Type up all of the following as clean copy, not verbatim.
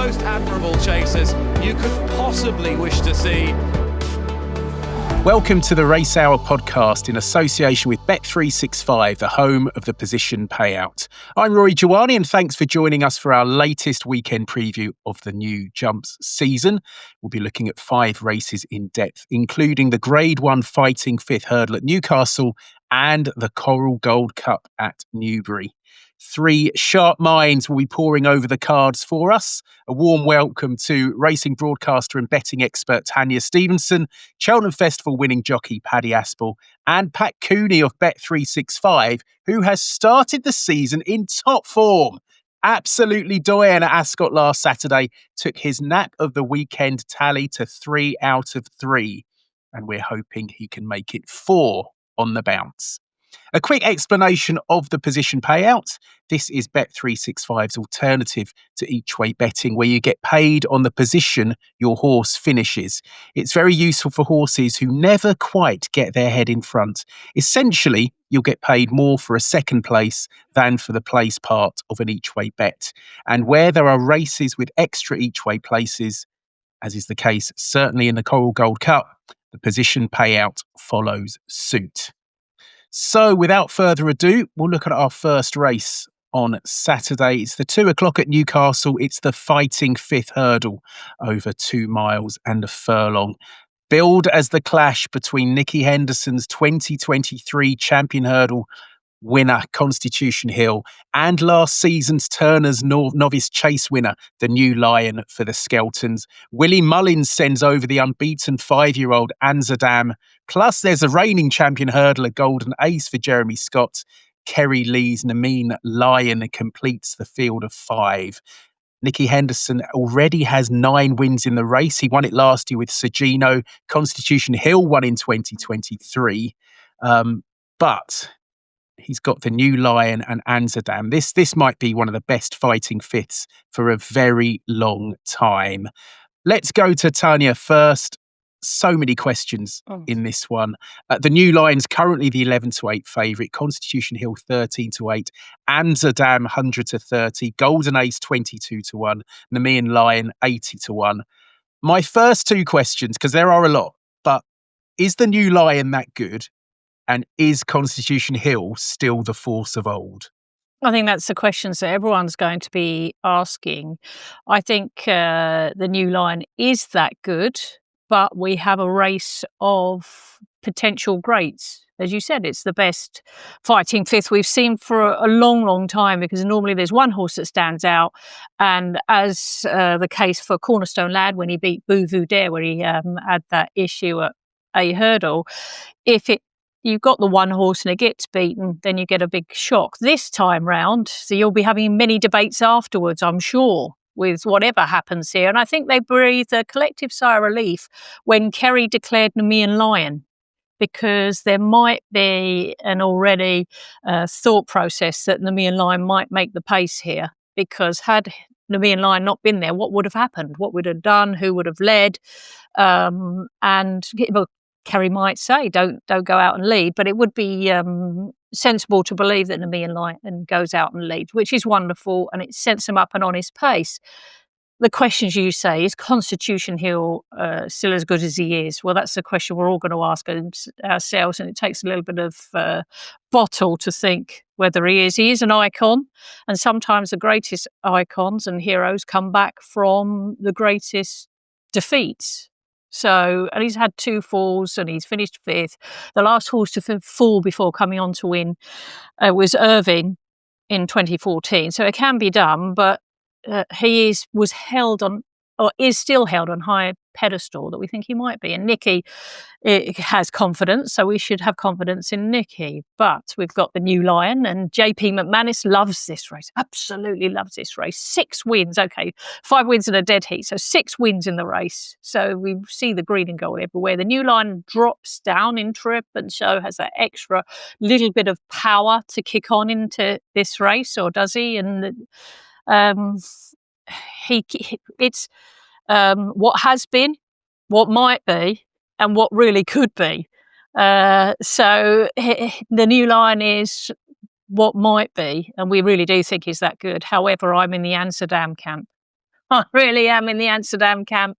most admirable chasers you could possibly wish to see. Welcome to the Racehour podcast in association with Bet365, the home of the position payout. I'm Rory Jiwani, and thanks for joining us for our latest weekend preview of the new Jumps season. We'll be looking at 5 races in depth, including the Grade 1 Fighting Fifth Hurdle at Newcastle and the Coral Gold Cup at Newbury. 3 sharp minds will be poring over the cards for us. A warm welcome to racing broadcaster and betting expert Tanya Stevenson, Cheltenham Festival winning jockey Paddy Aspell, and Pat Cooney of Bet365, who has started the season in top form. Absolutely doyen at Ascot last Saturday, took his nap of the weekend tally to 3 out of 3, and we're hoping he can make it 4 on the bounce. A quick explanation of the position payout. This is Bet365's alternative to each-way betting, where you get paid on the position your horse finishes. It's very useful for horses who never quite get their head in front. Essentially, you'll get paid more for a second place than for the place part of an each-way bet. And where there are races with extra each-way places, as is the case certainly in the Coral Gold Cup, the position payout follows suit. So without further ado, we'll look at our first race on Saturday. It's the 2 o'clock at Newcastle. It's the Fighting Fifth Hurdle over 2 miles and a furlong. Billed as the clash between Nicky Henderson's 2023 Champion Hurdle winner, Constitution Hill, and last season's Turner's Novice Chase winner, the New Lion for the Skeltons. Willie Mullins sends over the unbeaten 5-year-old Amsterdam. Plus, there's a reigning champion hurdler, Golden Ace for Jeremy Scott. Kerry Lee's Nameen Lion completes the field of 5. Nicky Henderson already has 9 wins in the race. He won it last year with Sergino. Constitution Hill won in 2023. But he's got the New Lion and Amsterdam. This might be one of the best fighting fifths for a very long time. Let's go to Tanya first. So many questions in this one. The New Lion's currently the 11-8 favourite. Constitution Hill 13-8. Amsterdam 100-30. Golden Ace 22-1. Nemean Lion 80-1. My first 2 questions, because there are a lot, but is the New Lion that good? And is Constitution Hill still the force of old? I think that's the questions that everyone's going to be asking. I think the New Lion is that good, but we have a race of potential greats. As you said, it's the best fighting fifth we've seen for a long, long time, because normally there's one horse that stands out. And as the case for Cornerstone Lad when he beat Boo Dare, where he had that issue at a hurdle, you've got the one horse and it gets beaten, then you get a big shock. This time round, so you'll be having many debates afterwards, I'm sure, with whatever happens here. And I think they breathed a collective sigh of relief when Kerry declared Nemean Lion, because there might be an already thought process that Nemean Lion might make the pace here. Because had Nemean Lion not been there, what would have happened? What would have done? Who would have led? Kerry might say, don't go out and lead, but it would be sensible to believe that Nemean Lion goes out and leads, which is wonderful, and it sets him up an honest pace. The questions you say, is Constitution Hill still as good as he is? Well, that's the question we're all going to ask ourselves, and it takes a little bit of bottle to think whether he is. He is an icon, and sometimes the greatest icons and heroes come back from the greatest defeats. So, and he's had 2 falls and he's finished 5th. The last horse to fall before coming on to win was Irving in 2014. So it can be done, but he was held on, or is still held on high pedestal that we think he might be. And Nicky has confidence, so we should have confidence in Nicky. But we've got the New Lion, and JP McManus loves this race, absolutely loves this race. 6 wins, okay, 5 wins in a dead heat, so 6 wins in the race. So we see the green and gold everywhere. The New Lion drops down in trip, and so has that extra little bit of power to kick on into this race, or does he? And it's what has been, what might be, and what really could be. So the New Lion is what might be, and we really do think he's that good. However, I'm in the Amsterdam camp. I really am in the Amsterdam camp,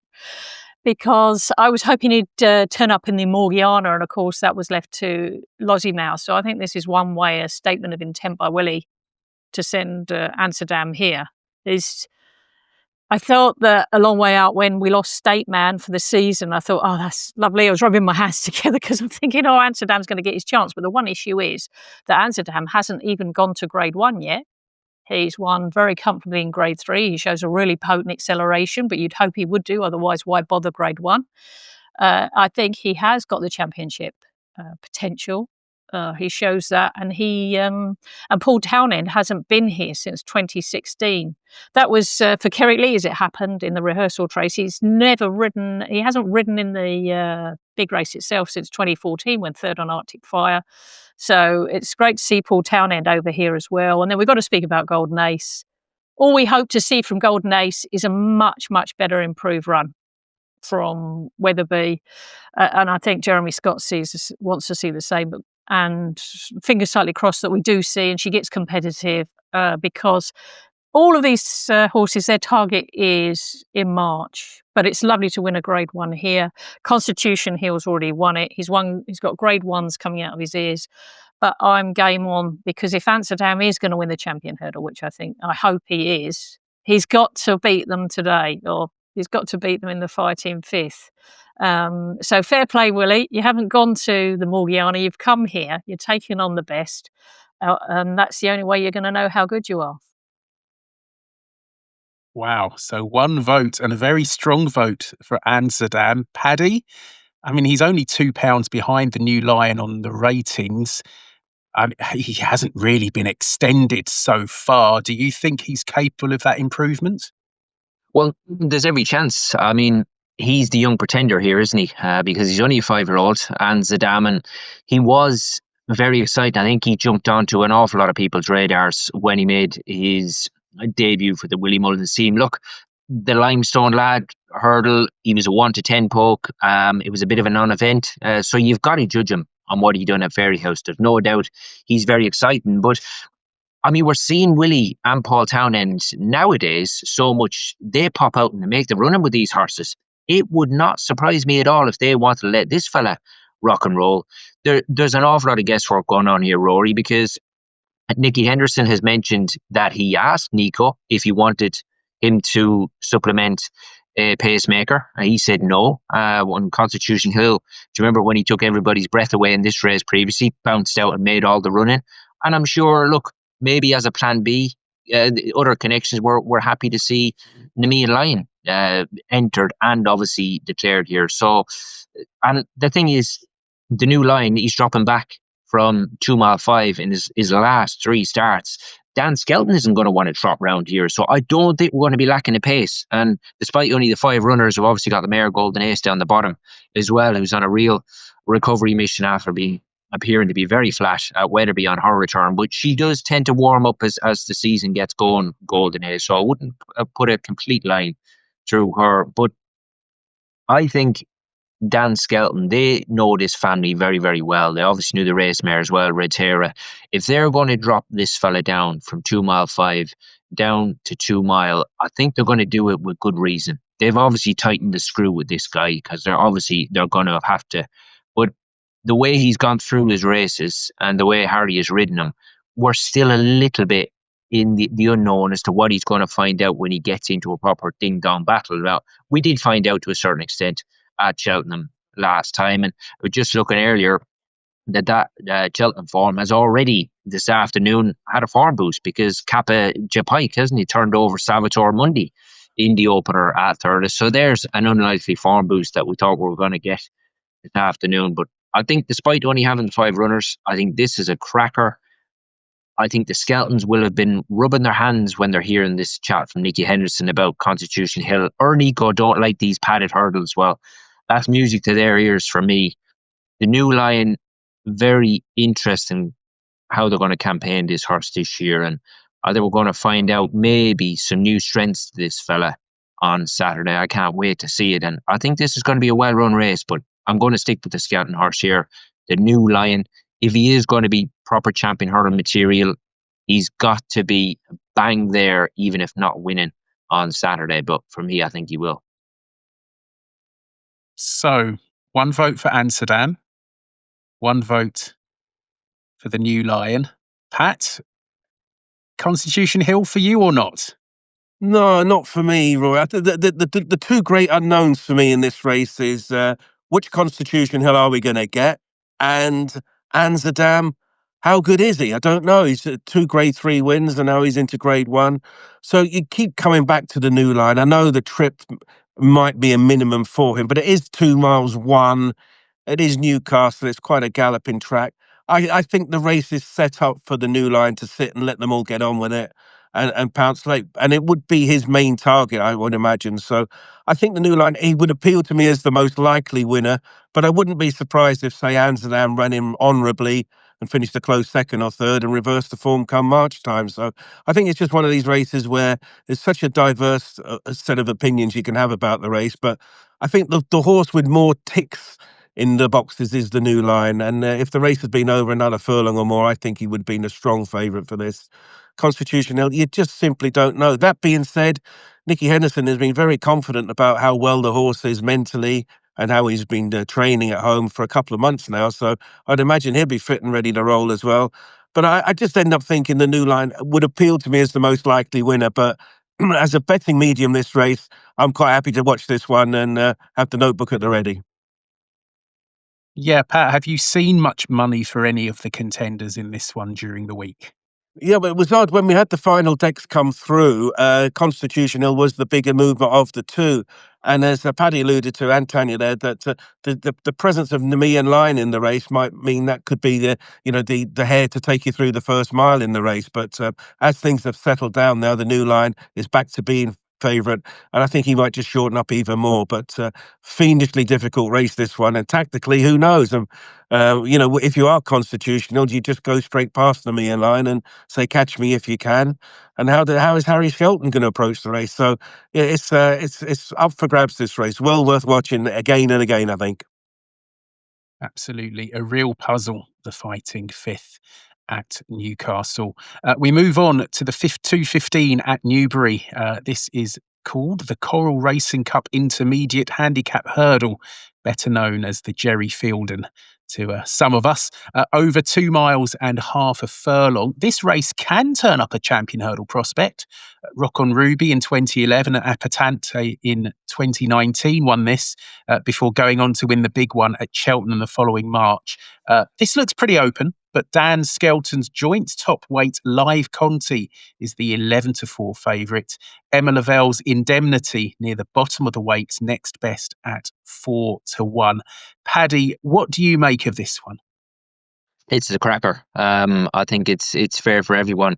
because I was hoping he'd turn up in the Morgiana, and of course that was left to Lossiemouth. So I think this is one way, a statement of intent by Willie to send Amsterdam here. I thought that a long way out when we lost State Man for the season, I thought, oh, that's lovely. I was rubbing my hands together because I'm thinking, oh, Amsterdam's going to get his chance. But the one issue is that Amsterdam hasn't even gone to Grade 1 yet. He's won very comfortably in Grade 3. He shows a really potent acceleration, but you'd hope he would do. Otherwise, why bother Grade 1? I think he has got the championship potential. He shows that, and Paul Townend hasn't been here since 2016. That was for Kerry Lee, as it happened in the rehearsal race. He hasn't ridden in the big race itself since 2014, when third on Arctic Fire. So it's great to see Paul Townend over here as well. And then we've got to speak about Golden Ace. All we hope to see from Golden Ace is a much, much better improved run from Weatherby. And I think Jeremy Scott wants to see the same. And fingers slightly crossed that we do see, and she gets competitive, because all of these horses, their target is in March. But it's lovely to win a Grade 1 here. Constitution Hill's already won it. He's got Grade 1s coming out of his ears. But I'm game on, because if Amsterdam is going to win the champion hurdle, which I hope he is, he's got to beat them today, or he's got to beat them in the fight in fifth. So fair play, Willie. You haven't gone to the Morgiana. You've come here. You're taking on the best. And that's the only way you're going to know how good you are. Wow. So one vote, and a very strong vote for Amsterdam. Paddy, I mean, he's only £2 behind the New Lion on the ratings. He hasn't really been extended so far. Do you think he's capable of that improvement? Well, there's every chance. I mean, he's the young pretender here, isn't he? Because he's only a 5-year-old, Amsterdam, and he was very exciting. I think he jumped onto an awful lot of people's radars when he made his debut for the Willie Mullins team. Look, the Limestone Lad hurdle, he was a 1 to 10 poke. It was a bit of a non-event. So you've got to judge him on what he done at Fairyhouse. There's no doubt he's very exciting. But I mean, we're seeing Willie and Paul Townend nowadays so much, they pop out and they make the running with these horses. It would not surprise me at all if they want to let this fella rock and roll. There's an awful lot of guesswork going on here, Rory, because Nicky Henderson has mentioned that he asked Nico if he wanted him to supplement a pacemaker. He said no. On Constitution Hill, do you remember when he took everybody's breath away in this race previously, bounced out and made all the running? And I'm sure, look, maybe as a plan B, the other connections, we're happy to see Newbury and Lion entered and obviously declared here. So, and the thing is, the New Lion, he's dropping back from 2 mile 5 in his last 3 starts. Dan Skelton isn't going to want to trot round here, so I don't think we're going to be lacking a pace. And despite only the 5 runners, we've obviously got the mare Golden Ace down the bottom as well, who's on a real recovery mission after appearing to be very flat at Weatherby on her return. But she does tend to warm up as the season gets going, Golden Ace, so I wouldn't put a complete line through her. But I think Dan Skelton, they know this family very, very well. They obviously knew the race mare as well, Rehearsal. If they're going to drop this fella down from 2 mile 5 down to 2 mile, I think they're going to do it with good reason. They've obviously tightened the screw with this guy because they're going to have to. But the way he's gone through his races and the way Harry has ridden him, we're still a little bit in the unknown as to what he's going to find out when he gets into a proper ding-dong battle. Now, we did find out to a certain extent at Cheltenham last time, and we're just looking earlier that Cheltenham form has already this afternoon had a form boost because Kappa Japike, hasn't he, turned over Salvatore Mundi in the opener at Thurles. So there's an unlikely form boost that we thought we were going to get this afternoon. But I think despite only having 5 runners, I think this is a cracker. I think the Skeltons will have been rubbing their hands when they're hearing this chat from Nicky Henderson about Constitution Hill. Or Nico don't like these padded hurdles. Well, that's music to their ears for me. The New Lion, very interesting how they're going to campaign this horse this year. And I think we're going to find out maybe some new strengths to this fella on Saturday. I can't wait to see it. And I think this is going to be a well-run race, but I'm going to stick with the Skelton horse here, the New Lion. If he is going to be proper champion hurdle material, he's got to be bang there, even if not winning on Saturday. But for me, I think he will. So, one vote for Amsterdam, one vote for the New Lion. Pat, Constitution Hill for you or not? No, not for me, Roy. The two great unknowns for me in this race is which Constitution Hill are we going to get, and Amsterdam. How good is he? I don't know. He's two Grade 3 wins, and now he's into Grade 1. So you keep coming back to the New Line. I know the trip might be a minimum for him, but it is 2 miles one. It is Newcastle. It's quite a galloping track. I think the race is set up for the New Line to sit and let them all get on with it and pounce late. And it would be his main target, I would imagine. So I think the New Line, he would appeal to me as the most likely winner, but I wouldn't be surprised if, say, Amsterdam ran him honourably and finished a close second or third and reversed the form come March time. So I think it's just one of these races where there's such a diverse set of opinions you can have about the race. But I think the horse with more ticks in the boxes is the New Line, and if the race had been over another furlong or more, I think he would have been a strong favourite for this. Constitution Hill, you just simply don't know. That being said, Nicky Henderson has been very confident about how well the horse is mentally and how he's been training at home for a couple of months now, so I'd imagine he'll be fit and ready to roll as well. But I just end up thinking the New Line would appeal to me as the most likely winner, but as a betting medium this race, I'm quite happy to watch this one and have the notebook at the ready. Yeah, Pat, have you seen much money for any of the contenders in this one during the week? Yeah, but it was odd when we had the final decks come through. Constitution Hill was the bigger mover of the two, and as Paddy alluded to, and Tanya there, that the presence of Nemean Line in the race might mean that could be the hare to take you through the first mile in the race. But as things have settled down now, the New Line is back to being favourite, and I think he might just shorten up even more. But fiendishly difficult race this one, and tactically, who knows? If you are constitutional, do you just go straight past the Nemean Line and say, "Catch me if you can"? And how is Harry Skelton going to approach the race? So yeah, it's up for grabs, this race. Well worth watching again and again, I think. Absolutely. A real puzzle, the Fighting Fifth at Newcastle. We move on to the 2:15 at Newbury. This is called the Coral Racing Cup Intermediate Handicap Hurdle, better known as the Jerry Fielden to some of us. Over 2 miles and half a furlong. This race can turn up a champion hurdle prospect. Rock on Ruby in 2011 and Appetante in 2019 won this before going on to win the big one at Cheltenham the following March. This looks pretty open, but Dan Skelton's joint top weight Live Conti is the 11-4 favourite. Emma Lavelle's Indemnity near the bottom of the weights, next best at 4-1. Paddy, what do you make of this one? It's a cracker. I think it's fair for everyone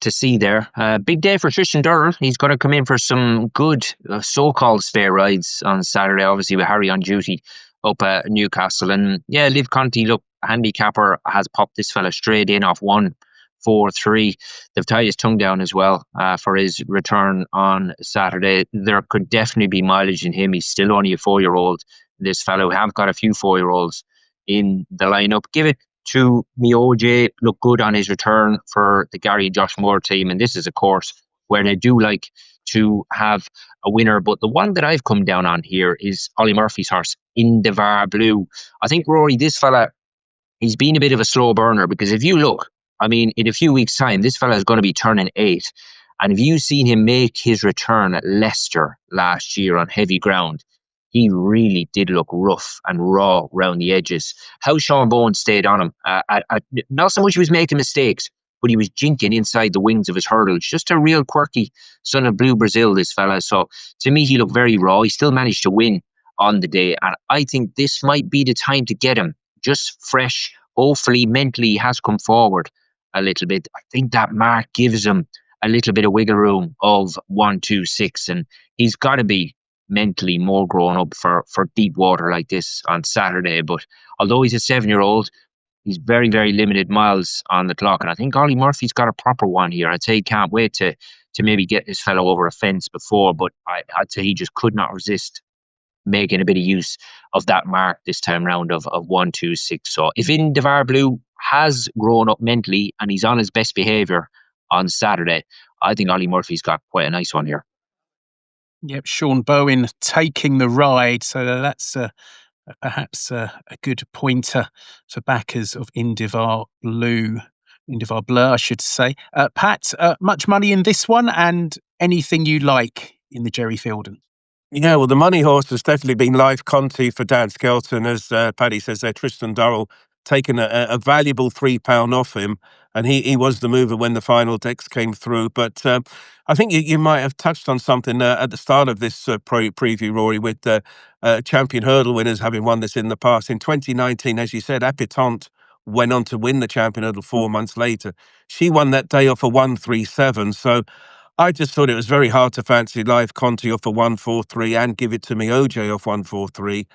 to see there. Big day for Tristan Durrell. He's going to come in for some good so-called spare rides on Saturday, obviously with Harry on duty up at Newcastle. And yeah, Liv Conti, look, handicapper has popped this fella straight in off 1-4-3. They've tied his tongue down as well for his return on Saturday. There could definitely be mileage in him. He's still only a 4-year-old. This fellow have got a few 4-year-olds in the lineup. Give it to Mioje, look good on his return for the Gary Josh Moore team. And this is a course where they do like to have a winner. But the one that I've come down on here is Ollie Murphy's horse, Indevar Blue. I think, Rory, this fella, he's been a bit of a slow burner, because if you look, I mean, in a few weeks' time, this fella is going to be turning 8. And if you've seen him make his return at Leicester last year on heavy ground, he really did look rough and raw round the edges. How Sean Bowen stayed on him. Not so much he was making mistakes, but he was jinking inside the wings of his hurdles. Just a real quirky son of Blue Brazil, this fella. So to me, he looked very raw. He still managed to win on the day. And I think this might be the time to get him. Just fresh. Hopefully, mentally, he has come forward a little bit. I think that mark gives him a little bit of wiggle room of 1-2-6. And he's got to be mentally more grown up for deep water like this on Saturday. But although he's a 7-year-old, he's very, very limited miles on the clock. And I think Ollie Murphy's got a proper one here. I'd say he can't wait to maybe get this fellow over a fence before, but I'd say he just could not resist making a bit of use of that mark this time round of 1-2-6. So if Indevar Blue has grown up mentally and he's on his best behaviour on Saturday, I think Ollie Murphy's got quite a nice one here. Yep, Sean Bowen taking the ride. So that's perhaps a good pointer for backers of Indivar Bleu, I should say. Pat, much money in this one, and anything you like in the Jerry Fielden? Yeah, well, the money horse has definitely been Live Conti for Dan Skelton, as Paddy says there. Tristan Durrell taken a valuable £3 off him, and he was the mover when the final decks came through. But I think you might have touched on something at the start of this preview, Rory, with the champion hurdle winners having won this in the past. In 2019, as you said, Appetante went on to win the champion hurdle 4 months later. She won that day off a 137, so I just thought it was very hard to fancy Live Conti off a 143 and Give It To Me OJ off 143.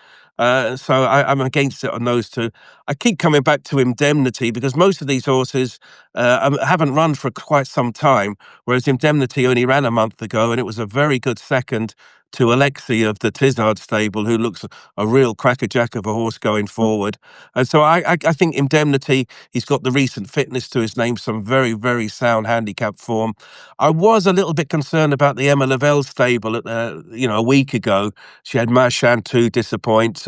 So I'm against it on those two. I keep coming back to Indemnity because most of these horses haven't run for quite some time, whereas Indemnity only ran a month ago, and it was a very good second to Alexi of the Tizard stable, who looks a real crackerjack of a horse going forward. And so I think Indemnity, he's got the recent fitness to his name, some very, very sound handicap form. I was a little bit concerned about the Emma Lavelle stable a week ago. She had Marchand 2 disappoint,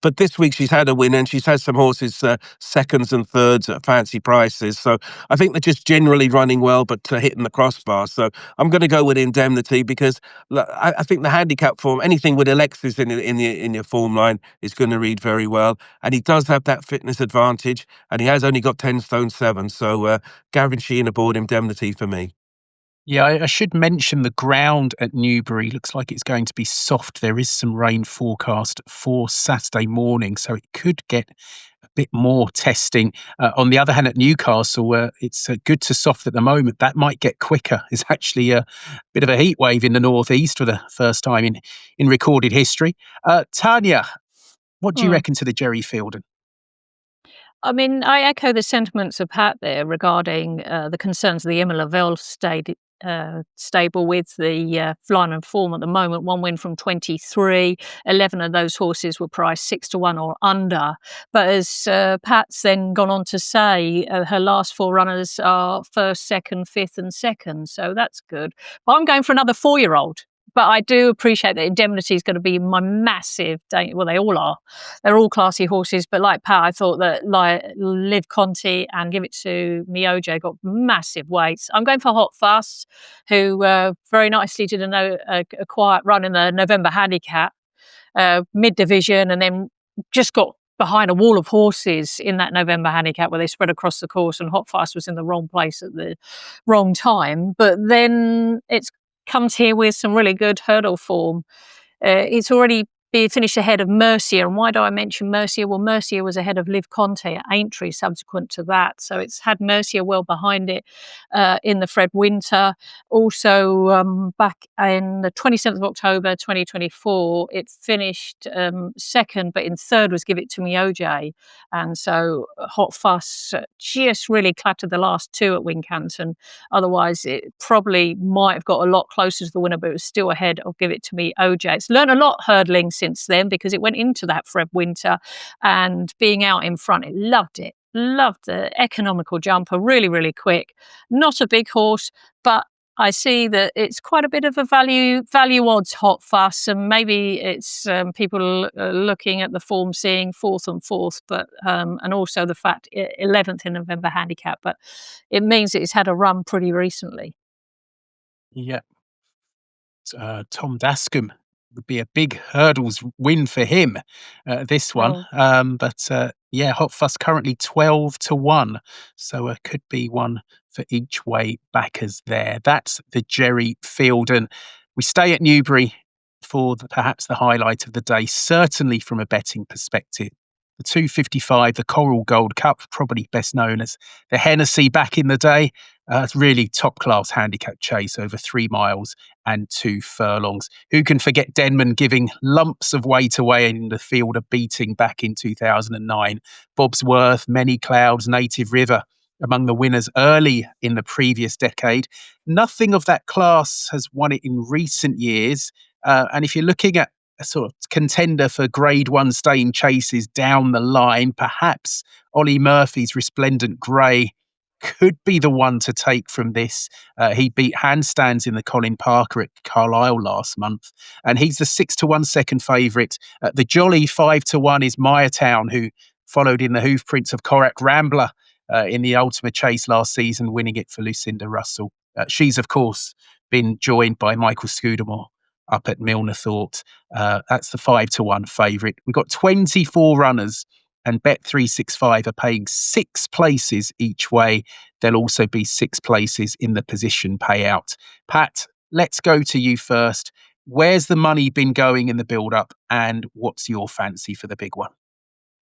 but this week she's had a win, and she's had some horses seconds and thirds at fancy prices. So I think they're just generally running well, but hitting the crossbar. So I'm going to go with Indemnity because I think the handicap form, anything with Alexis in your form line, is going to read very well, and he does have that fitness advantage, and he has only got 10 stone 7. So Gavin Sheehan aboard Indemnity for me. Yeah, I should mention the ground at Newbury looks like it's going to be soft. There is some rain forecast for Saturday morning, so it could get a bit more testing. On the other hand, at Newcastle, where it's good to soft at the moment, that might get quicker. It's actually a bit of a heat wave in the northeast for the first time in recorded history. Tanya, what do you reckon to the Jerry Fielden? I mean, I echo the sentiments of Pat there regarding the concerns of the Emma Lavelle stable with the flying and form at the moment. One win from 23, 11 of those horses were priced 6-1 or under. But as Pat's then gone on to say, her last 4 runners are first, second, fifth and second. So that's good. But I'm going for another 4-year-old. But I do appreciate that Indemnity is going to be my massive well, they all are. They're all classy horses, but like Pat, I thought that Live Conti and Give It To Me OJ got massive weights. I'm going for Hot Fuss, who very nicely did a quiet run in the November handicap, mid-division, and then just got behind a wall of horses in that November handicap where they spread across the course, and Hot Fuss was in the wrong place at the wrong time. But then it's comes here with some really good hurdle form. It's already finished ahead of Mercia. And why do I mention Mercia? Well, Mercia was ahead of Liv Conte at Aintree subsequent to that. So it's had Mercia well behind it in the Fred Winter. Also, back in the 27th of October 2024, it finished second, but in third was Give It To Me OJ. And so Hot Fuss just really clattered the last 2 at Wincanton. Otherwise, it probably might have got a lot closer to the winner, but it was still ahead of Give It To Me OJ. It's learned a lot hurdling since then because it went into that Fred Winter, and being out in front, it loved it. Loved the economical jumper, really, really quick. Not a big horse, but I see that it's quite a bit of a value odds Hot Fuss, and maybe it's people looking at the form, seeing 4th and 4th, but and also the fact 11th in November handicap, but it means that it's had a run pretty recently. Yeah. Tom Dascombe would be a big hurdles win for him, this one. But yeah, Hot Fuss currently 12-1, so could be one for each way backers there. That's the Jerry Fielden. We stay at Newbury for perhaps the highlight of the day, certainly from a betting perspective. The 255, the Coral Gold Cup, probably best known as the Hennessy back in the day. It's really top-class handicap chase over 3 miles and 2 furlongs. Who can forget Denman giving lumps of weight away in the field of beating back in 2009? Bobsworth, Many Clouds, Native River among the winners early in the previous decade. Nothing of that class has won it in recent years. And if you're looking at a sort of contender for Grade 1 staying chases down the line, perhaps Ollie Murphy's Resplendent Grey could be the one to take from this. He beat Handstands in the Colin Parker at Carlisle last month, and he's the 6-1 second favourite. The jolly 5-1 is Town, who followed in the hoof prints of Korak Rambler in the Ultimate Chase last season, winning it for Lucinda Russell. She's, of course, been joined by Michael Scudamore up at Milner Thought. That's the 5-1 favourite. We've got 24 runners, and Bet365 are paying 6 places each way. There'll also be 6 places in the position payout. Pat, let's go to you first. Where's the money been going in the build-up, and what's your fancy for the big one?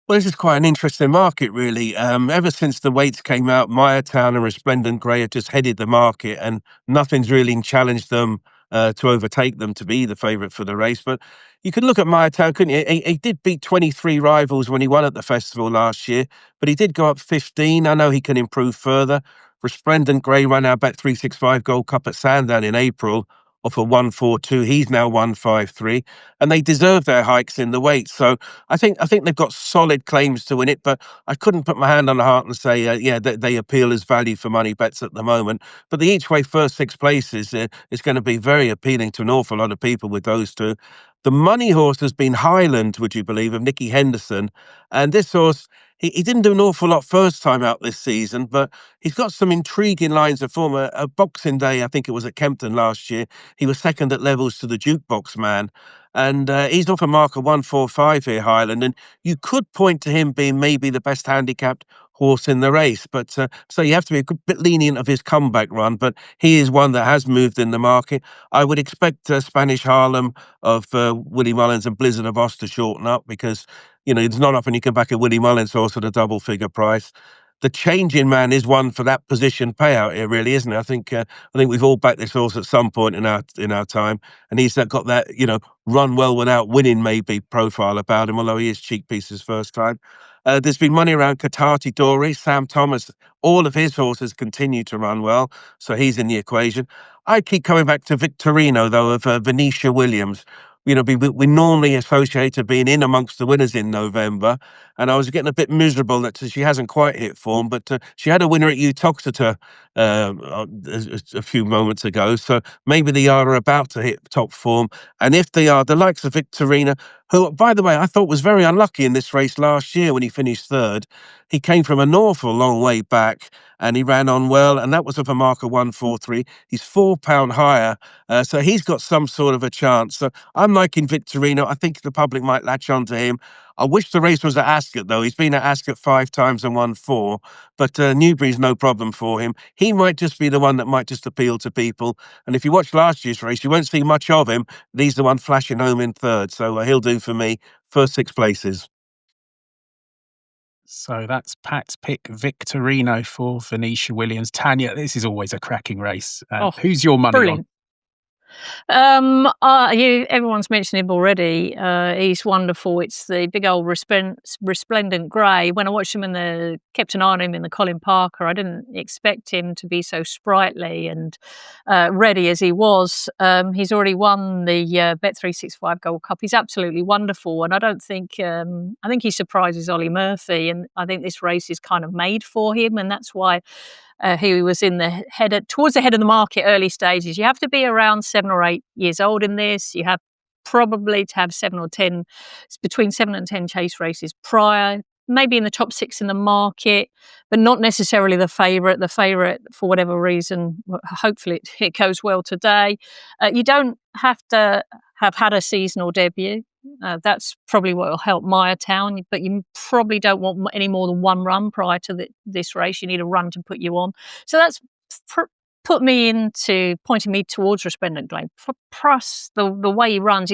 Well, this is quite an interesting market, really. Ever since the weights came out, Town and Resplendent Grey have just headed the market, and nothing's really challenged them to overtake them to be the favourite for the race. But you could look at Town, couldn't you? He did beat 23 rivals when he won at the festival last year, but he did go up 15. I know he can improve further. Resplendent Grey ran our Bet365 Gold Cup at Sandown in April off a 142. He's now 153, and they deserve their hikes in the weight. So I think they've got solid claims to win it, but I couldn't put my hand on the heart and say, they appeal as value for money bets at the moment. But the each way first 6 places is going to be very appealing to an awful lot of people with those two. The money horse has been Highland, would you believe, of Nicky Henderson. And this horse, he didn't do an awful lot first time out this season, but he's got some intriguing lines of form. A Boxing Day, I think it was at Kempton last year, he was second at levels to the Jukebox Man. And he's off a mark of 145 here, Highland. And you could point to him being maybe the best handicapped horse in the race. But so you have to be a bit lenient of his comeback run. But he is one that has moved in the market. I would expect Spanish Harlem of Willie Mullins and Blizzard of Oz to shorten up, because it's not often you can back a Willie Mullins horse at a double figure price. The Changing Man is one for that position payout here, really, isn't it? I think we've all backed this horse at some point in our time, and he's got that run well without winning maybe profile about him, although he is cheek pieces first time. There's been money around Katati Dory, Sam Thomas. All of his horses continue to run well, so he's in the equation. I keep coming back to Victorino, though, of Venetia Williams. We normally associate her being in amongst the winners in November, and I was getting a bit miserable that she hasn't quite hit form, but she had a winner at Uttoxeter a few moments ago, so maybe they are about to hit top form. And if they are, the likes of Victorina, who, by the way, I thought was very unlucky in this race last year when he finished third. He came from an awful long way back, and he ran on well, and that was of a mark of 143. He's £4 higher, so he's got some sort of a chance. So I'm liking Victorino. I think the public might latch on to him. I wish the race was at Ascot, though. He's been at Ascot 5 times and won 4, but Newbury's no problem for him. He might just be the one that might just appeal to people. And if you watch last year's race, you won't see much of him. He's the one flashing home in third, so he'll do for me. First 6 places. So that's Pat's pick, Victorino for Venetia Williams. Tanya, this is always a cracking race. Who's your money brilliant. Everyone's mentioned him already. He's wonderful. It's the big old resplendent grey. When I watched him kept an eye on him in the Colin Parker, I didn't expect him to be so sprightly and ready as he was. He's already won the Bet365 Gold Cup. He's absolutely wonderful, and I think he surprises Ollie Murphy, and I think this race is kind of made for him, and that's why he was in towards the head of the market early stages. You have to be around 7 or 8 years old in this. You have probably to have 7 or 10, between 7 and 10 chase races prior, maybe in the top 6 in the market, but not necessarily the favourite. The favourite, for whatever reason, hopefully it goes well today. You don't have to have had a seasonal debut. That's probably what will help Town, but you probably don't want any more than 1 run prior to this race. You need a run to put you on. So that's put me into pointing me towards Resplendent Grey. Plus the way he runs,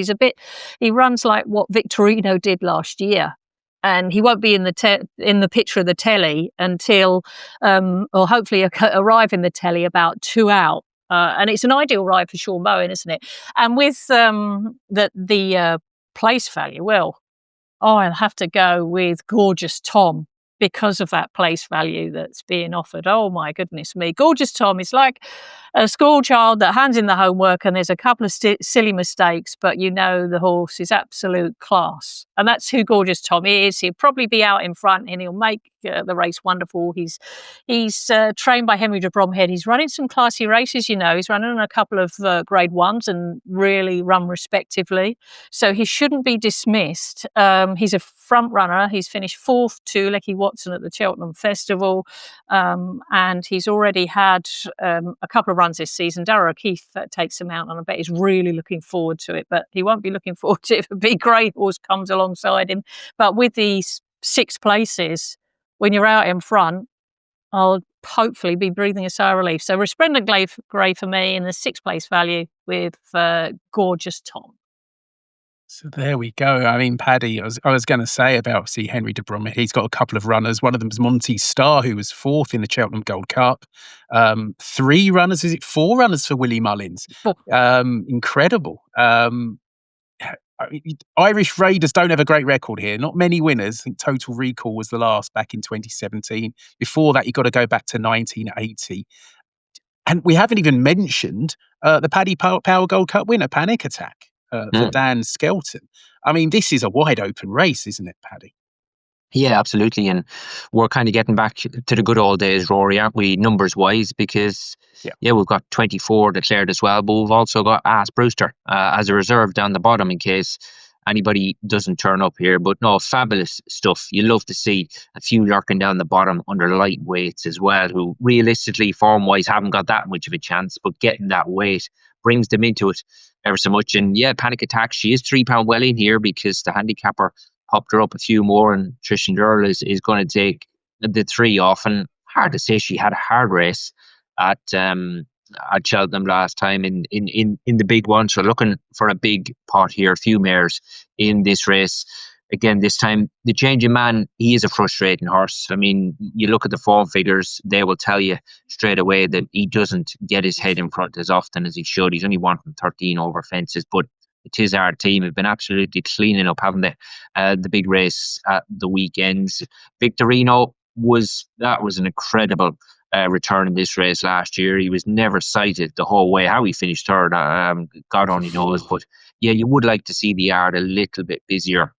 he runs like what Victorino did last year. And he won't be in the picture of the telly until, or hopefully arrive in the telly about 2 out. And it's an ideal ride for Sean Bowen, isn't it? And with the place value, well, I'll have to go with Gorgeous Tom because of that place value that's being offered. Oh my goodness me. Gorgeous Tom is like a school child that hands in the homework and there's a couple of silly mistakes, but the horse is absolute class. And that's who Gorgeous Tom is. He'll probably be out in front and he'll make the race wonderful. He's trained by Henry de Bromhead. He's running some classy races, you know. He's running a couple of Grade 1s and really run respectively. So he shouldn't be dismissed. He's a front runner. He's finished 4th to Lecky Watson at the Cheltenham Festival. And he's already had a couple of runs this season. Darragh O'Keefe takes him out, and I bet he's really looking forward to it. But he won't be looking forward to it if a big grey horse comes alongside him. But with these 6 places, when you're out in front, I'll hopefully be breathing a sigh of relief. So Resplendent Grey for me in the 6th place value with Gorgeous Tom. So there we go. I mean, Paddy, I was going to say about, see, Henry de Bromhead. He's got a couple of runners. One of them is Monty Starr, who was 4th in the Cheltenham Gold Cup. 3 runners, is it 4 runners for Willie Mullins? 4. Incredible. Irish Raiders don't have a great record here. Not many winners. I think Total Recall was the last back in 2017. Before that, you've got to go back to 1980. And we haven't even mentioned the Paddy Power Gold Cup winner, Panic Attack, for Dan Skelton. I mean, this is a wide open race, isn't it, Paddy? Yeah, absolutely. And we're kind of getting back to the good old days, Rory, aren't we, numbers wise? Because, we've got 24 declared as well, but we've also got Ass Brewster as a reserve down the bottom in case anybody doesn't turn up here. But no, fabulous stuff. You love to see a few lurking down the bottom under lightweights as well, who realistically, form-wise, haven't got that much of a chance, but getting that weight brings them into it ever so much. And yeah, Panic Attack, she is £3 well in here because the handicapper popped her up a few more, and Trishan Durrell is going to take the 3 off. And hard to say, she had a hard race at Cheltenham last time in the big one. So looking for a big pot here, a few mares in this race. Again, this time, the Changing Man, he is a frustrating horse. I mean, you look at the form figures, they will tell you straight away that he doesn't get his head in front as often as he should. He's only won from 13 over fences, but it is our team have been absolutely cleaning up, haven't they? The big race at the weekends. Victorino was an incredible return in this race last year. He was never sighted the whole way. How he finished 3rd, God only knows. But yeah, you would like to see the yard a little bit busier,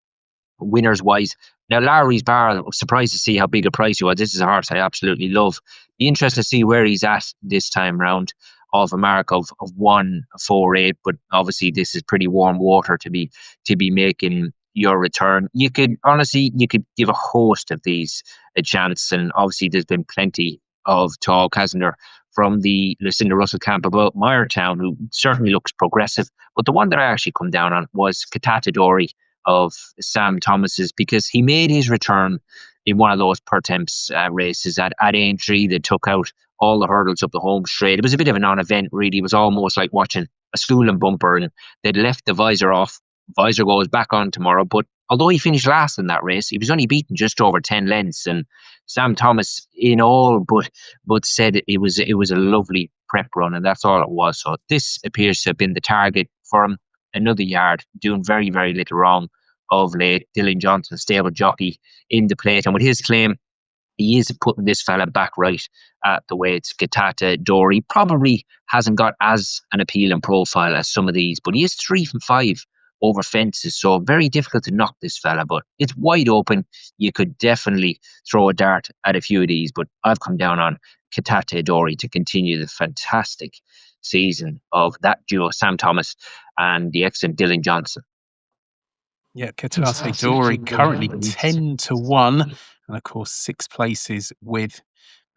winners wise. Now, Lowry's Bar, I was surprised to see how big a price he was. This is a horse I absolutely love. Be interested to see where he's at this time round, of a mark of 148, but obviously this is pretty warm water to be making your return. You could give a host of these a chance, and obviously there's been plenty of talk, hasn't there, from the Lucinda Russell camp about Meyertown, who certainly looks progressive. But the one that I actually come down on was Catatadori of Sam Thomas's, because he made his return in one of those Pertemps races at Aintree that took out all the hurdles up the home straight. It was a bit of a non-event, really. It was almost like watching a schooling bumper, and they'd left the visor off. Visor goes back on tomorrow, but although he finished last in that race, he was only beaten just over 10 lengths, and Sam Thomas in all but said it was a lovely prep run, and that's all it was. So this appears to have been the target for him. Another yard, doing very, very little wrong of late. Dylan Johnson, stable jockey in the plate, and with his claim, he is putting this fella back right at the weights. Catatadori probably hasn't got as an appealing profile as some of these, but he is 3 from 5 over fences, so very difficult to knock this fella, but it's wide open. You could definitely throw a dart at a few of these, but I've come down on Catatadori to continue the fantastic season of that duo, Sam Thomas and the excellent Dylan Johnson. Yeah, Catatadori currently 10-1, and of course 6 places with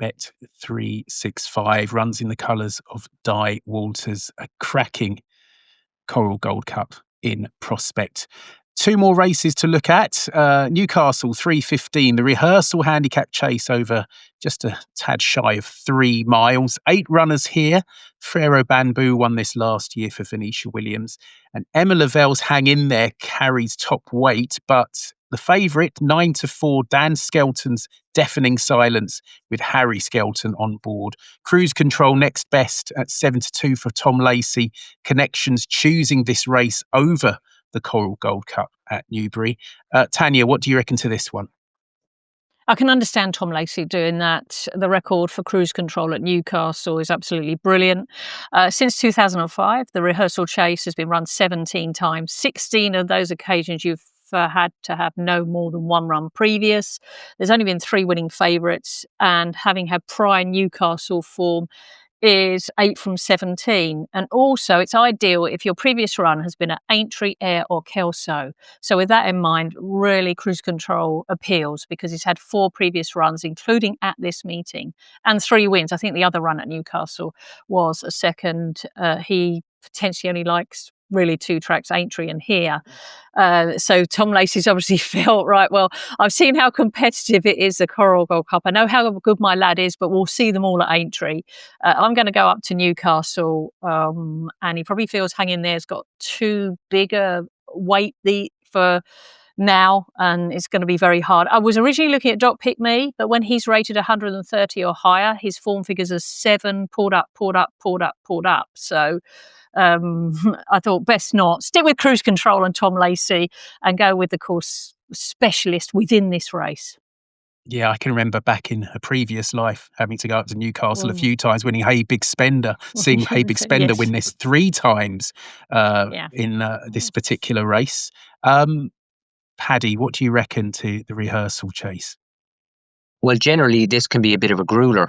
Bet365. Runs in the colours of Di Walters. A cracking Coral Gold Cup in prospect. 2 more races to look at. Newcastle 3:15, the Rehearsal handicap chase over just a tad shy of 3 miles. 8 runners here. Frero Bamboo won this last year for Venetia Williams, and Emma Lavelle's Hang In There carries top weight, but the favourite 9-4, Dan Skelton's Deafening Silence, with Harry Skelton on board. Cruise Control next best at 7-2 for Tom Lacey. Connections choosing this race over the Coral Gold Cup at Newbury. Tanya, what do you reckon to this one? I can understand Tom Lacey doing that. The record for Cruise Control at Newcastle is absolutely brilliant. Since 2005, the Rehearsal chase has been run 17 times. 16 of those occasions you've had to have no more than one run previous. There's only been 3 winning favourites, and having had prior Newcastle form, is 8 from 17. And also, it's ideal if your previous run has been at Aintree, Ayr, or Kelso. So, with that in mind, really Cruise Control appeals because he's had 4 previous runs, including at this meeting, and 3 wins. I think the other run at Newcastle was a second. He potentially only likes really 2 tracks, Aintree and here. So Tom Lacey's obviously felt, right, well, I've seen how competitive it is, the Coral Gold Cup. I know how good my lad is, but we'll see them all at Aintree. I'm going to go up to Newcastle, and he probably feels hanging there. He's got too bigger weight for now, and it's going to be very hard. I was originally looking at Dot Pick Me, but when he's rated 130 or higher, his form figures are 7, pulled up. So I thought best not. Stick with Cruise Control and Tom Lacey and go with the course specialist within this race. Yeah, I can remember back in a previous life having to go up to Newcastle a few times, winning Hey Big Spender, seeing Hey Big Spender Yes. win this 3 times in this particular race. Paddy, what do you reckon to the Rehearsal chase? Well, generally, this can be a bit of a grueler,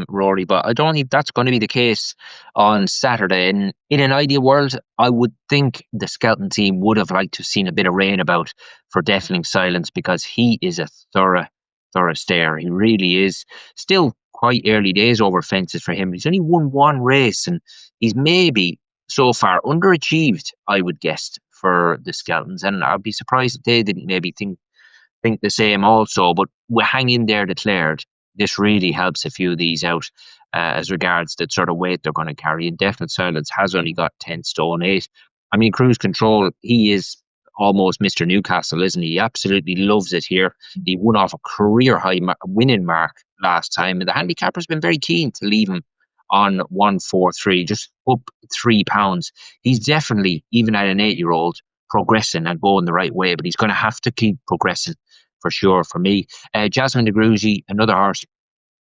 Rory, but I don't think that's going to be the case on Saturday. And in an ideal world, I would think the scouting team would have liked to have seen a bit of rain about for Deafening Silence, because he is a thorough stayer. He really is. Still quite early days over fences for him. He's only won 1 race, and he's maybe so far underachieved, I would guess, for the Skeletons. And I'd be surprised if they didn't maybe think the same also, but we hang in there declared. This really helps a few of these out as regards the sort of weight they're going to carry. And Definite Silence has only got 10 stone 8. I mean, Cruise Control, he is almost Mr. Newcastle, isn't he? He absolutely loves it here. He won off a career high winning mark last time, and the handicapper's been very keen to leave him on 143, just up £3. He's definitely, even at an 8-year-old, progressing and going the right way, but he's going to have to keep progressing for sure for me. Jasmine de Grugy, another horse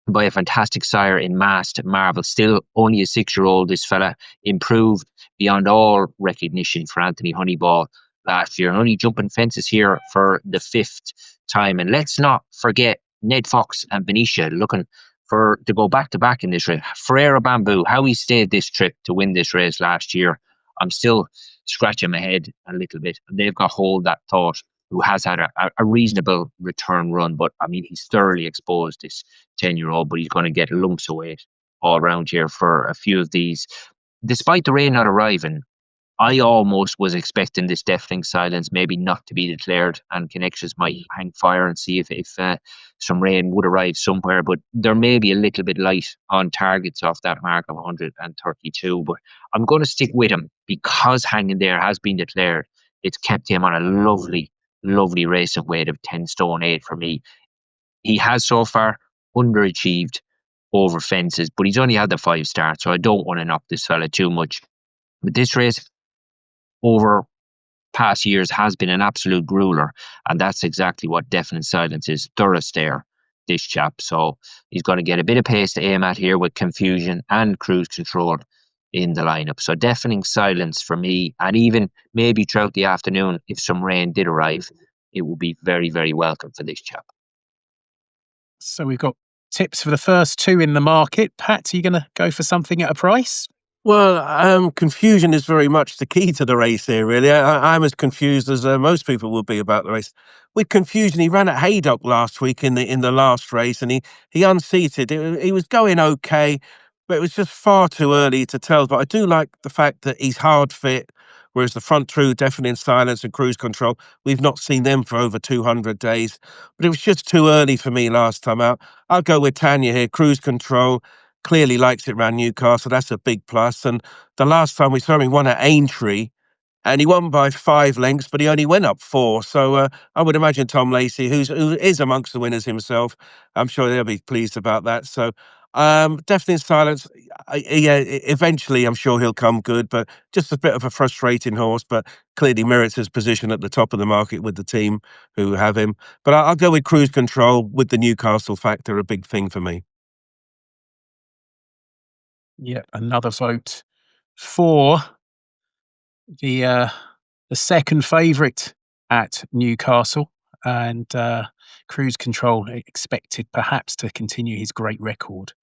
by a fantastic sire in Masked Marvel, still only a 6-year-old. This fella improved beyond all recognition for Anthony Honeyball last year, and only jumping fences here for the 5th time. And let's not forget Ned Fox and Benicia looking to go back to back in this race. Ferreira Bamboo, how he stayed this trip to win this race last year, I'm still scratching my head a little bit. And they've got hold that thought, who has had a reasonable return run, but I mean, he's thoroughly exposed, this 10-year-old, but he's going to get lumps of weight all around here for a few of these. Despite the rain not arriving, I almost was expecting this Deafening Silence maybe not to be declared, and connections might hang fire and see if some rain would arrive somewhere, but there may be a little bit light on targets off that mark of 132, but I'm going to stick with him because Hanging There has been declared. It's kept him on a lovely racing weight of 10 stone 8 for me. He has so far underachieved over fences, but he's only had the 5 starts, so I don't want to knock this fella too much. But this race over past years has been an absolute grueler, and that's exactly what Deafening Silence is. Thorough stayer, this chap. So he's going to get a bit of pace to aim at here with Confusion and Cruise Control in the lineup. So Deafening Silence for me, and even maybe throughout the afternoon, if some rain did arrive, it will be very, very welcome for this chap. So we've got tips for the first 2 in the market. Pat, are you going to go for something at a price? Well, confusion is very much the key to the race here, really. I'm as confused as most people will be about the race. With Confusion, he ran at Haydock last week in the last race, and he unseated. He was going okay, but it was just far too early to tell. But I do like the fact that he's hard fit, whereas the front two, Deafening Silence and Cruise Control, we've not seen them for over 200 days. But it was just too early for me last time out. I'll go with Tanya here, Cruise Control. Clearly likes it around Newcastle. That's a big plus. And the last time we saw him, he won at Aintree, and he won by 5 lengths, but he only went up 4. So I would imagine Tom Lacey, who is amongst the winners himself, I'm sure they'll be pleased about that. So Deafening Silence, yeah, eventually I'm sure he'll come good, but just a bit of a frustrating horse, but clearly merits his position at the top of the market with the team who have him. But I'll go with Cruise Control with the Newcastle factor, a big thing for me. Yeah, another vote for the second favourite at Newcastle, and Cruise Control expected perhaps to continue his great record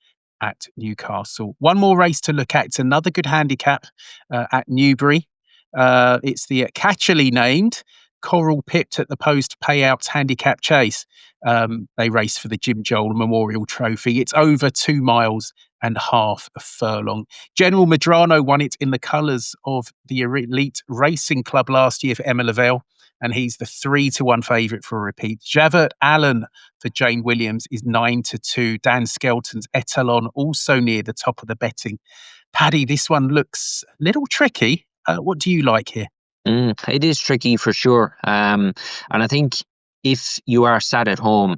at Newcastle. One more race to look at. It's another good handicap at Newbury. It's the catchily named Coral Pipped at the Post Payouts Handicap Chase. They race for the Jim Joel Memorial Trophy. It's over 2 miles and half a furlong. General Medrano won it in the colours of the Elite Racing Club last year for Emma Lavelle, and he's the 3-1 favourite for a repeat. Javert Allen for Jane Williams is 9-2. Dan Skelton's Etalon also near the top of the betting. Paddy, this one looks a little tricky. What do you like here? It is tricky for sure. And I think if you are sat at home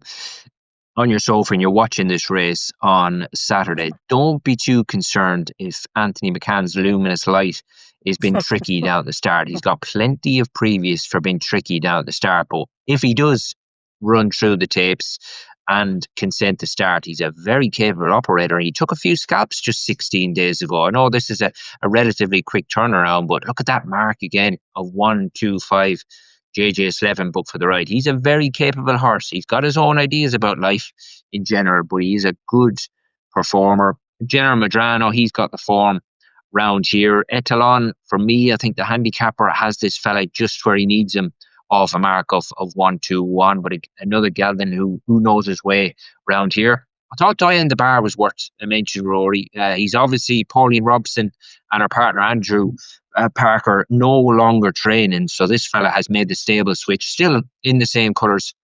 on your sofa and you're watching this race on Saturday, don't be too concerned if Anthony McCann's Luminous Light is being tricky down at the start. He's got plenty of previous for being tricky down at the start, but if he does run through the tapes and consent to start, he's a very capable operator. He took a few scalps just 16 days ago. I know this is a relatively quick turnaround, but look at that mark again of 1-2-5. JJ Slevin booked for the ride. He's a very capable horse. He's got his own ideas about life in general, but he's a good performer. General Medrano, he's got the form round here. Etalon, for me, I think the handicapper has this fella just where he needs him, off a mark of 1-2-1, but another gelding who knows his way round here. I thought Diane the Bar was worth a mention, Rory. He's obviously Pauline Robson and her partner Andrew Parker no longer training, so this fella has made the stable switch, still in the same colours,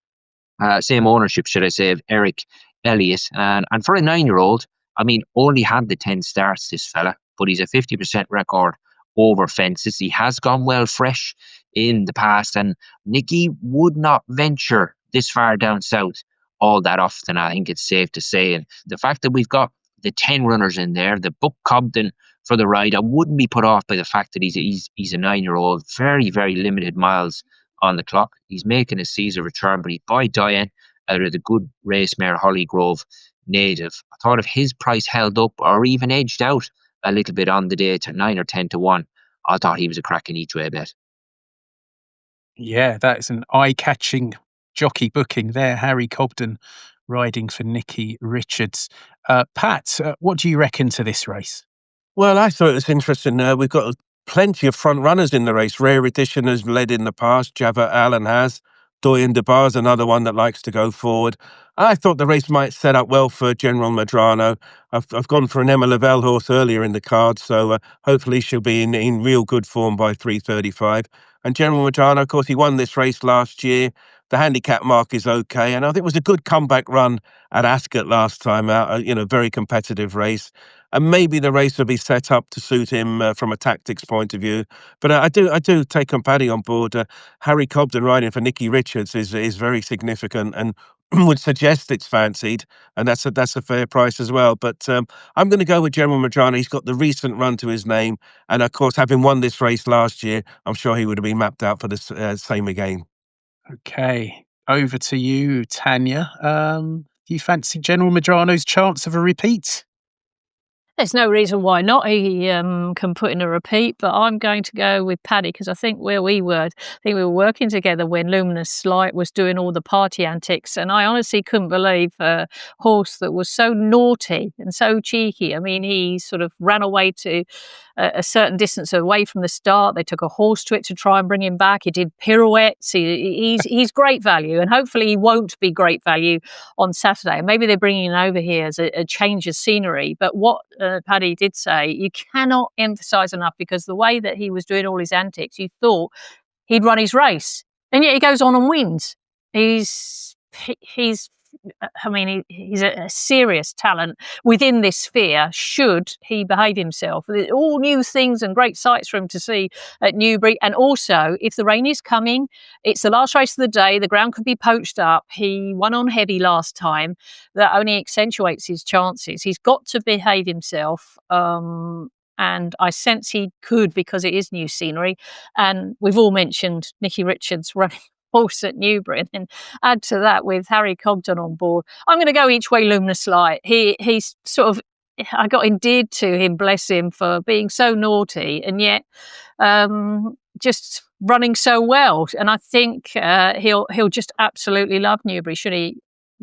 same ownership, should I say, of Eric Elliott. And for a 9-year-old, I mean, only had the 10 starts, this fella, but he's a 50% record over fences. He has gone well fresh in the past, and Nicky would not venture this far down south all that often, I think it's safe to say. And the fact that we've got the 10 runners in there, the book Cobden for the ride, I wouldn't be put off by the fact that he's a 9-year-old, very, very limited miles on the clock. He's making a Caesar return, but he's by Diane out of the good race mare Hollygrove native. I thought if his price held up or even edged out a little bit on the day to 9 or 10-1, I thought he was a cracking each-way bet. Yeah, that is an eye-catching jockey booking there. Harry Cobden riding for Nicky Richards. Pat, what do you reckon to this race? Well, I thought it was interesting. We've got plenty of front runners in the race. Rare Edition has led in the past. Javert Allen has. Doyen de Bar's another one that likes to go forward. I thought the race might set up well for General Medrano. I've gone for an Emma Lavelle horse earlier in the card, so hopefully she'll be in real good form by 3:35. And General Medrano, of course, he won this race last year. The handicap mark is okay, and I think it was a good comeback run at Ascot last time out. Very competitive race. And maybe the race will be set up to suit him from a tactics point of view. But I do take on Paddy on board. Harry Cobden riding for Nicky Richards is very significant and would suggest it's fancied, and that's a fair price as well. But I'm going to go with General Medrano. He's got the recent run to his name, and of course, having won this race last year, I'm sure he would have been mapped out for the same again. Okay, over to you, Tanya. Do you fancy General Medrano's chance of a repeat? There's no reason why not. He can put in a repeat, but I'm going to go with Paddy because I think we were working together when Luminous Light was doing all the party antics, and I honestly couldn't believe a horse that was so naughty and so cheeky. I mean, he sort of ran away to a certain distance away from the start. They took a horse to it to try and bring him back. He did pirouettes. He's great value, and hopefully he won't be great value on Saturday. Maybe they're bringing him over here as a change of scenery. But what Paddy did say, you cannot emphasise enough, because the way that he was doing all his antics, you thought he'd run his race, and yet he goes on and wins. He's a serious talent within this sphere, should he behave himself. All new things and great sights for him to see at Newbury. And also, if the rain is coming, it's the last race of the day, the ground could be poached up. He won on heavy last time. That only accentuates his chances. He's got to behave himself. And I sense he could, because it is new scenery. And we've all mentioned Nicky Richards running horse at Newbury, and then add to that with Harry Cobden on board. I'm going to go each way Luminous Light. He's sort of, I got endeared to him, bless him, for being so naughty, and yet just running so well, and I think he'll just absolutely love Newbury. Should he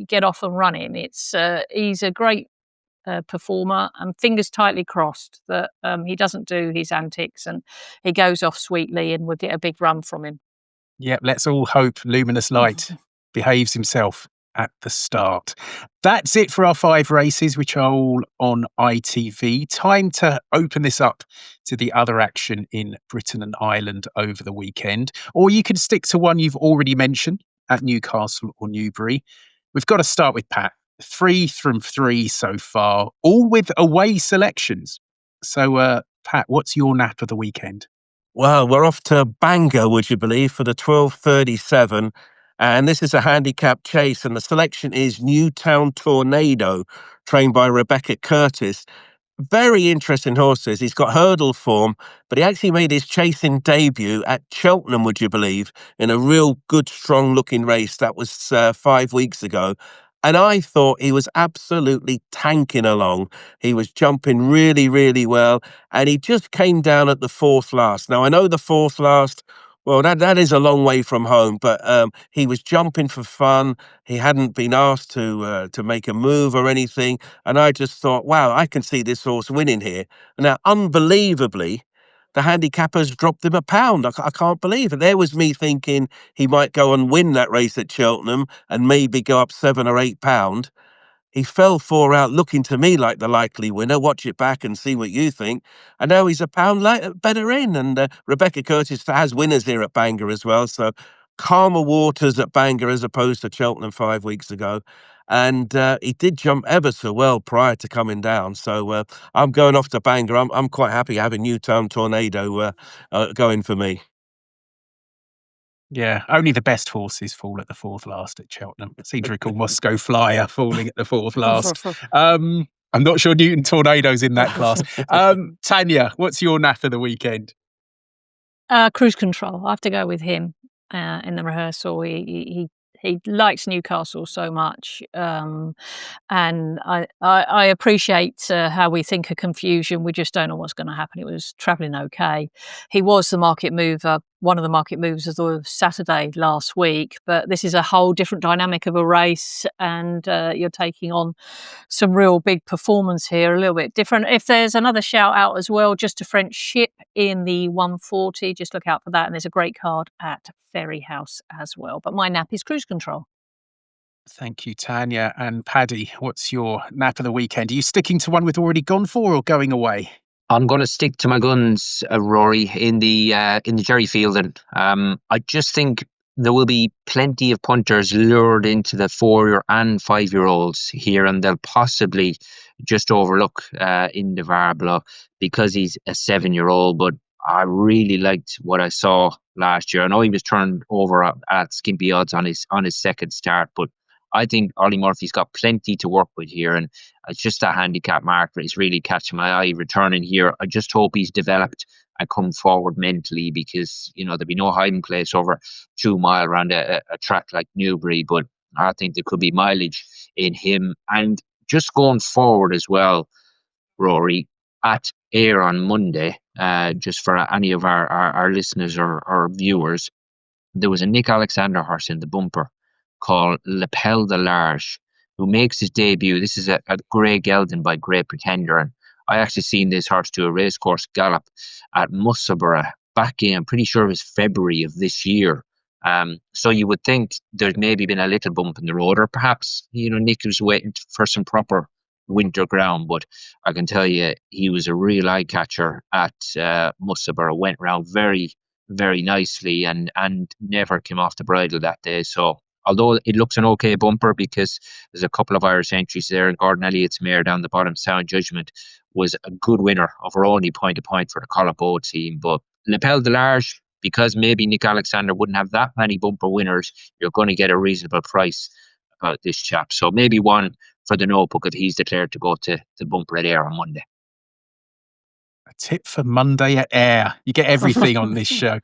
get off and run him? He's a great performer, and fingers tightly crossed that he doesn't do his antics and he goes off sweetly, and we'll get a big run from him. Yep, let's all hope Luminous Light behaves himself at the start. That's it for our 5 races, which are all on ITV. Time to open this up to the other action in Britain and Ireland over the weekend. Or you can stick to one you've already mentioned at Newcastle or Newbury. We've got to start with Pat. 3 from 3 so far, all with away selections. So, Pat, what's your nap of the weekend? Well, we're off to Bangor, would you believe, for the 12:37. And this is a handicap chase, and the selection is Newtown Tornado, trained by Rebecca Curtis. Very interesting horses. He's got hurdle form, but he actually made his chasing debut at Cheltenham, would you believe, in a real good, strong-looking race. That was 5 weeks ago. And I thought he was absolutely tanking along. He was jumping really, really well, and he just came down at the 4th last. Now, I know the 4th last, well, that is a long way from home, but he was jumping for fun. He hadn't been asked to make a move or anything. And I just thought, wow, I can see this horse winning here. Now, unbelievably, the handicappers dropped him £1. I can't believe it. There was me thinking he might go and win that race at Cheltenham and maybe go up £7 or £8. He fell 4 out, looking to me like the likely winner. Watch it back and see what you think. And now he's £1 better in. And Rebecca Curtis has winners here at Bangor as well. So calmer waters at Bangor as opposed to Cheltenham 5 weeks ago. And he did jump ever so well prior to coming down. So I'm going off to Bangor. I'm quite happy having Newtown Tornado going for me. Yeah, only the best horses fall at the 4th last at Cheltenham. Cedric or Moscow Flyer falling at the 4th last. I'm not sure Newton Tornado's in that class. Tanya, what's your naff of the weekend? Cruise Control. I have to go with him in the rehearsal. He likes Newcastle so much, and I appreciate how we think of confusion. We just don't know what's going to happen. It was travelling okay. He was the market mover, one of the market movers of the Saturday last week, but this is a whole different dynamic of a race, and you're taking on some real big performance here, a little bit different. If there's another shout out as well, just a French ship in the 140, just look out for that. And there's a great card at Ferry House as well. But my nap is Cruise Control. Thank you, Tanya. And Paddy, what's your nap of the weekend? Are you sticking to one we've already gone for or going away? I'm going to stick to my guns, Rory, in the Jerry Fielden. I just think there will be plenty of punters lured into the 4 and 5 year olds here, and they'll possibly just overlook in the Varbla because he's a 7-year-old. But I really liked what I saw last year. I know he was turned over at skimpy odds on his second start, but I think Ollie Murphy's got plenty to work with here, and it's just that handicap marker is really catching my eye returning here. I just hope he's developed and come forward mentally, because there'll be no hiding place over 2 mile around a track like Newbury, but I think there could be mileage in him. And just going forward as well, Rory, at Ayr on Monday, just for any of our listeners or viewers, there was a Nick Alexander horse in the bumper called L'Appel de Large, who makes his debut. This is a Grey Gelding by Great Pretender. And I actually seen this horse do a racecourse gallop at Musselburgh back in, I'm pretty sure it was February of this year. So you would think there's maybe been a little bump in the road, or perhaps, Nick was waiting for some proper winter ground. But I can tell you, he was a real eye catcher at Musselburgh, went round very, very nicely and never came off the bridle that day. So although it looks an okay bumper because there's a couple of Irish entries there, and Gordon Elliott's mare down the bottom, Sound Judgment, was a good winner over only point to point for the Collabo team. But L'Appel de Large, because maybe Nick Alexander wouldn't have that many bumper winners, you're going to get a reasonable price about this chap. So maybe one for the notebook if he's declared to go to the bumper at Ayr on Monday. A tip for Monday at Ayr. You get everything on this show.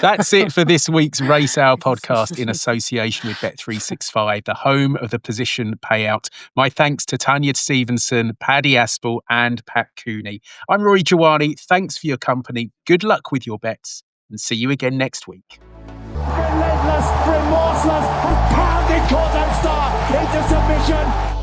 That's it for this week's Racehour podcast in association with Bet365, the home of the position payout. My thanks to Tanya Stevenson, Paddy Aspell and Pat Cooney. I'm Rory Jiwani. Thanks for your company. Good luck with your bets and see you again next week. Relentless, remorseless, and pounded Cordon Star into submission.